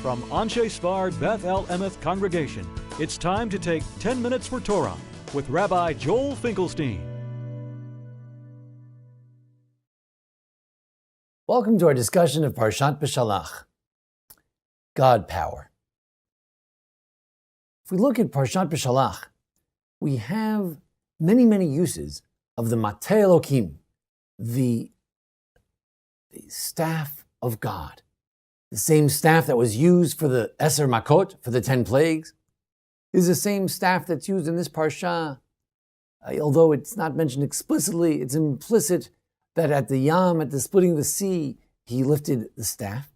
From Anshe Sfard Beth El Emeth Congregation, it's time to take 10 minutes for Torah with Rabbi Joel Finkelstein. Welcome to our discussion of Parshat Beshalach, God power. If we look at Parshat Beshalach, we have many uses of the Mateh Elokim, the staff of God. The same staff that was used for the Eser Makot, for the 10 plagues, is the same staff that's used in this parsha. Although it's not mentioned explicitly, it's implicit that at the Yam, at the splitting of the sea, he lifted the staff.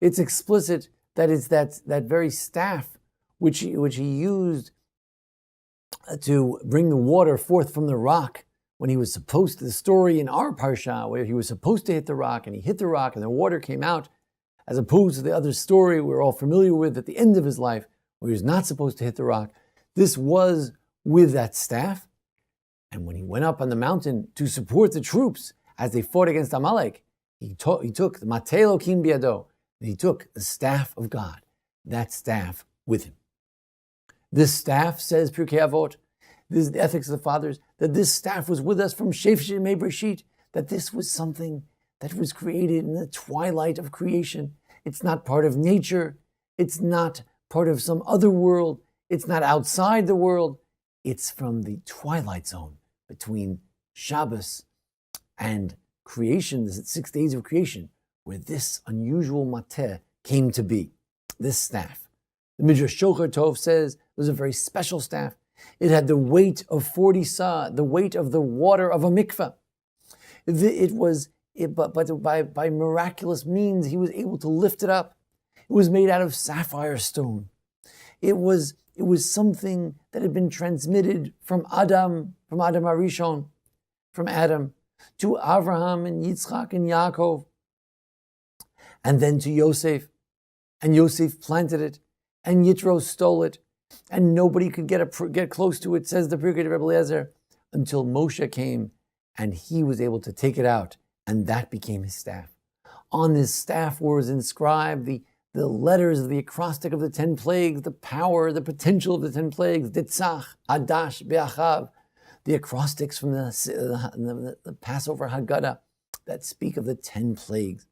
It's explicit that it's that very staff which he used to bring the water forth from the rock when he was supposed to, the story in our parsha where he was supposed to hit the rock and he hit the rock and the water came out, as opposed to the other story we're all familiar with at the end of his life, where he was not supposed to hit the rock. This was with that staff. And when he went up on the mountain to support the troops as they fought against Amalek, he took the Mateh Elokim biado, and he took the staff of God, that staff with him. This staff, says Pirkei Avot, this is the ethics of the fathers, that this staff was with us from Shef Shemei Breshit, that this was something that was created in the twilight of creation. It's not part of nature. It's not part of some other world. It's not outside the world. It's from the twilight zone between Shabbos and creation. This is 6 days of creation where this unusual mateh came to be, this staff. The Midrash Shocher Tov says it was a very special staff. It had the weight of 40 sa, the weight of the water of a mikveh. But by miraculous means, he was able to lift it up. It was made out of sapphire stone. It was something that had been transmitted from Adam Arishon, from Adam, to Avraham and Yitzchak and Yaakov, and then to Yosef. And Yosef planted it, and Yitro stole it, and nobody could get close to it, says the Pirkei of Rebbe Eliezer, until Moshe came, and he was able to take it out, and that became his staff. On this staff was inscribed the letters of the acrostic of the 10 plagues, the power, the potential of the 10 plagues, Ditzach, Adash, Be'achav, the acrostics from the Passover Haggadah that speak of the 10 plagues.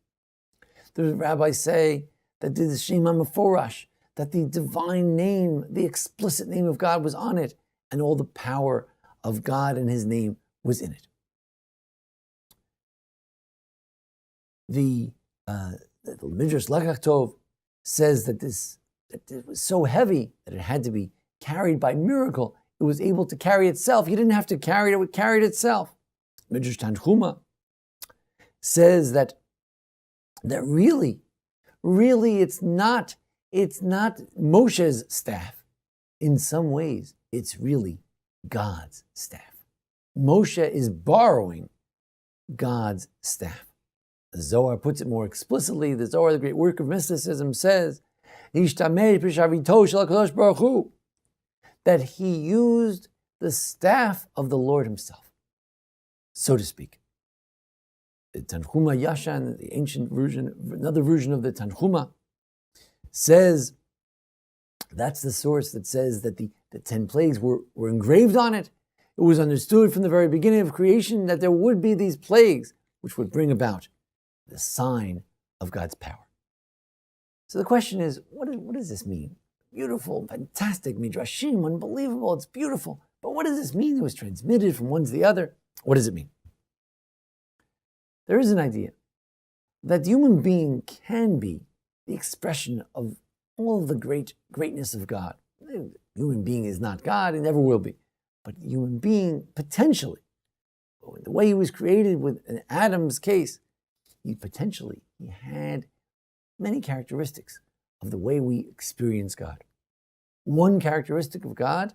The rabbis say that the Shema Meforash, that the divine name, the explicit name of God was on it, and all the power of God and his name was in it. The Midrash Lekach Tov says that it was so heavy that it had to be carried by miracle. It was able to carry itself. You didn't have to carry it, it carried itself. Midrash Tanchuma says that really it's not Moshe's staff. In some ways, it's really God's staff. Moshe is borrowing God's staff. The Zohar puts it more explicitly. The Zohar, the great work of mysticism, says that he used the staff of the Lord himself, so to speak. The Tanchuma Yashan, the ancient version, another version of the Tanchuma, says, that's the source that says that the 10 plagues were engraved on it. It was understood from the very beginning of creation that there would be these plagues which would bring about the sign of God's power. So the question is, what does this mean? Beautiful, fantastic, midrashim, unbelievable, it's beautiful. But what does this mean? It was transmitted from one to the other. What does it mean? There is an idea that the human being can be the expression of all of the greatness of God. The human being is not God, and never will be. But the human being, potentially, the way he was created with Adam's case, he had many characteristics of the way we experience God. One characteristic of God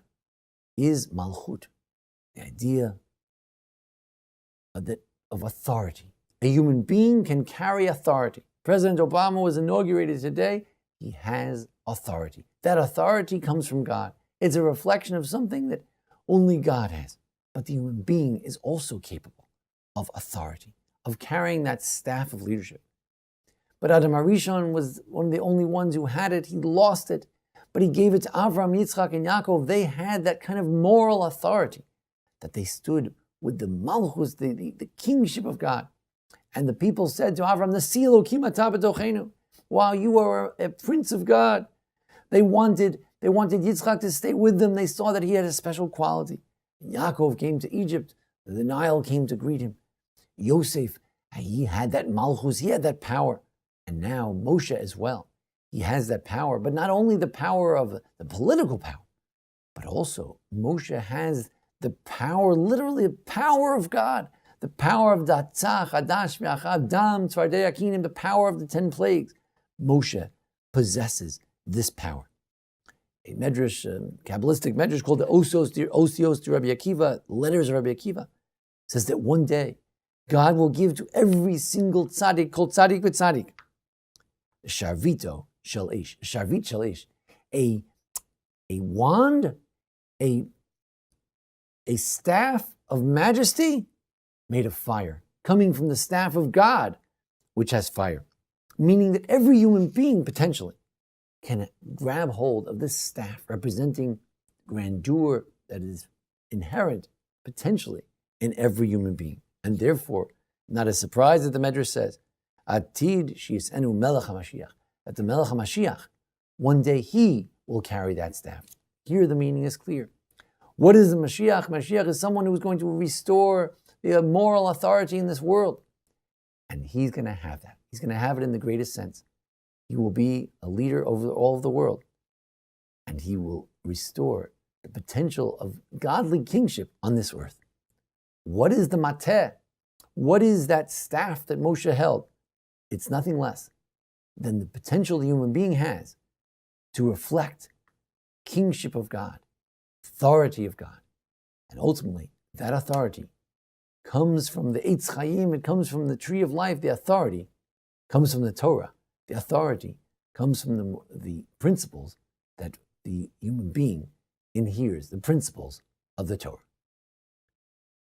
is malchut, the idea of authority. A human being can carry authority. President Obama was inaugurated today. He has authority. That authority comes from God. It's a reflection of something that only God has. But the human being is also capable of authority, of carrying that staff of leadership. But Adam HaRishon was one of the only ones who had it. He lost it, but he gave it to Avram, Yitzchak, and Yaakov. They had that kind of moral authority that they stood with the malchus, the kingship of God. And the people said to Avram, Nasi Elokim atah b'tochenu. Wow, you are a prince of God. They wanted Yitzchak to stay with them. They saw that he had a special quality. Yaakov came to Egypt. The Nile came to greet him. Yosef, he had that malchus, he had that power. And now Moshe as well. He has that power, but not only the power of the political power, but also Moshe has the power, literally the power of God, the power of Datzach, Hadash, Me'achad, Dam, Tzvardei Akinim, the power of the 10 plagues. Moshe possesses this power. A medrash, Kabbalistic medrash called the Osios to Rabbi Akiva, letters of Rabbi Akiva, says that one day God will give to every single tzaddik, called tzaddik v'tzaddik, Sharvito shel Eish, Sharvit shel Eish, a wand, a staff of majesty made of fire, coming from the staff of God, which has fire. Meaning that every human being potentially can grab hold of this staff representing grandeur that is inherent potentially in every human being. And therefore, not a surprise that the Medrash says, Atid shi'isenu melech HaMashiach, that the Melech HaMashiach, one day he will carry that staff. Here the meaning is clear. What is the Mashiach? Mashiach is someone who is going to restore the moral authority in this world. And he's going to have that. He's going to have it in the greatest sense. He will be a leader over all of the world. And he will restore the potential of godly kingship on this earth. What is the mateh? What is that staff that Moshe held? It's nothing less than the potential the human being has to reflect kingship of God, authority of God. And ultimately, that authority comes from the Eitz Chaim, it comes from the tree of life. The authority comes from the Torah. The authority comes from the principles that the human being inheres, the principles of the Torah.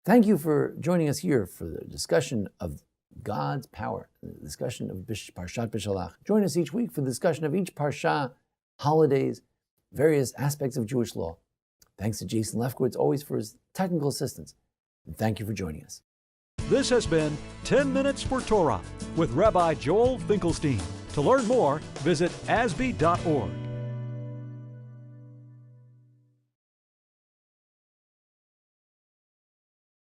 Thank you for joining us here for the discussion of God's power, the discussion of Parshat Beshalach. Join us each week for the discussion of each Parsha, holidays, various aspects of Jewish law. Thanks to Jason Lefkowitz always for his technical assistance. And thank you for joining us. This has been 10 Minutes for Torah with Rabbi Joel Finkelstein. To learn more, visit ASBEE.org.